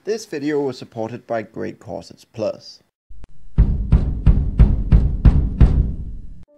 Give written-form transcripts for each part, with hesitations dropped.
This video was supported by Great Causes Plus.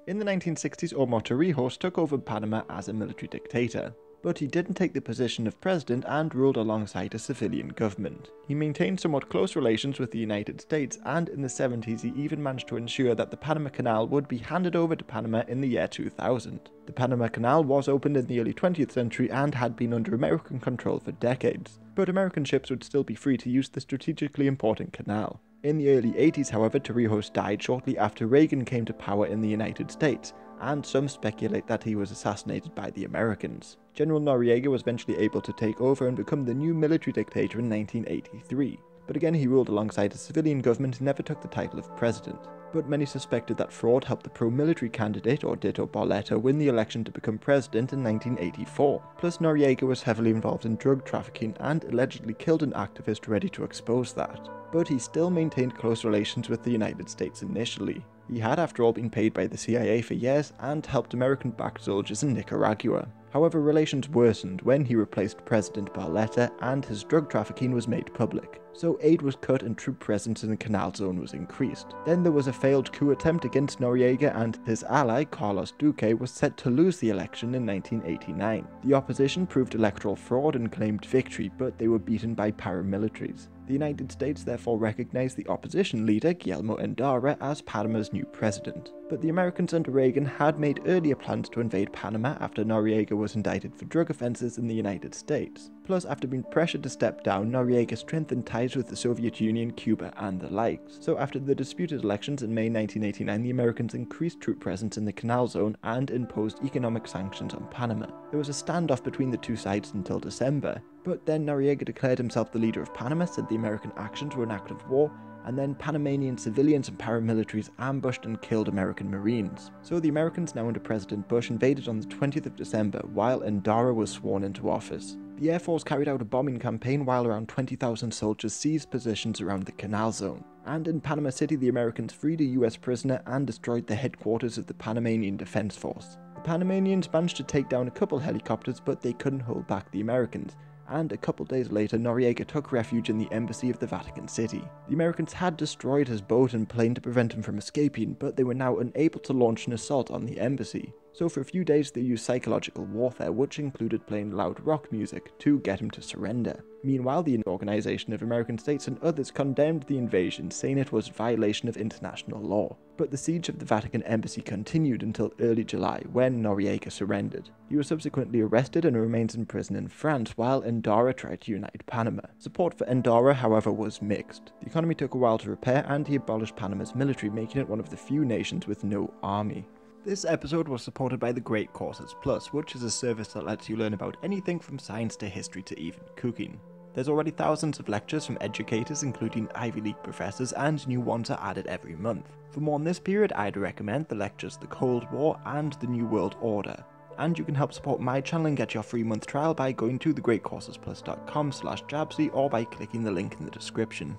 In the 1960s, Omar Torrijos took over Panama as a military dictator, but he didn't take the position of president and ruled alongside a civilian government. He maintained somewhat close relations with the United States, and in the 70s he even managed to ensure that the Panama Canal would be handed over to Panama in the year 2000. The Panama Canal was opened in the early 20th century and had been under American control for decades, but American ships would still be free to use the strategically important canal. In the early 80s, however, Torrijos died shortly after Reagan came to power in the United States, and some speculate that he was assassinated by the Americans. General Noriega was eventually able to take over and become the new military dictator in 1983. But again, he ruled alongside a civilian government and never took the title of president. But many suspected that fraud helped the pro-military candidate, or Dito Barletta, win the election to become president in 1984. Plus, Noriega was heavily involved in drug trafficking and allegedly killed an activist ready to expose that. But he still maintained close relations with the United States initially. He had, after all, been paid by the CIA for years and helped American-backed soldiers in Nicaragua. However, relations worsened when he replaced President Barletta and his drug trafficking was made public. So aid was cut and troop presence in the Canal Zone was increased. Then there was a failed coup attempt against Noriega, and his ally, Carlos Duque, was set to lose the election in 1989. The opposition proved electoral fraud and claimed victory, but they were beaten by paramilitaries. The United States therefore recognized the opposition leader, Guillermo Endara, as Panama's new president. But the Americans under Reagan had made earlier plans to invade Panama after Noriega was indicted for drug offenses in the United States. Plus, after being pressured to step down, Noriega strengthened ties with the Soviet Union, Cuba, and the likes. So after the disputed elections in May 1989, the Americans increased troop presence in the Canal Zone and imposed economic sanctions on Panama. There was a standoff between the two sides until December, but then Noriega declared himself the leader of Panama, said the American actions were an act of war, and then Panamanian civilians and paramilitaries ambushed and killed American Marines. So the Americans, now under President Bush, invaded on the 20th of December while Endara was sworn into office. The Air Force carried out a bombing campaign while around 20,000 soldiers seized positions around the Canal Zone. And in Panama City, the Americans freed a US prisoner and destroyed the headquarters of the Panamanian Defense Force. The Panamanians managed to take down a couple helicopters, but they couldn't hold back the Americans. And a couple days later, Noriega took refuge in the embassy of the Vatican City. The Americans had destroyed his boat and plane to prevent him from escaping, but they were now unable to launch an assault on the embassy. So for a few days they used psychological warfare, which included playing loud rock music, to get him to surrender. Meanwhile, the Organization of American States and others condemned the invasion, saying it was a violation of international law. But the siege of the Vatican embassy continued until early July, when Noriega surrendered. He was subsequently arrested and remains in prison in France, while Endara tried to unite Panama. Support for Endara, however, was mixed. The economy took a while to repair, and he abolished Panama's military, making it one of the few nations with no army. This episode was supported by the Great Causes Plus, which is a service that lets you learn about anything from science to history to even cooking. There's already thousands of lectures from educators, including Ivy League professors, and new ones are added every month. For more on this period, I'd recommend the lectures The Cold War and The New World Order. And you can help support my channel and get your free month trial by going to thegreatcoursesplus.com/jabsy or by clicking the link in the description.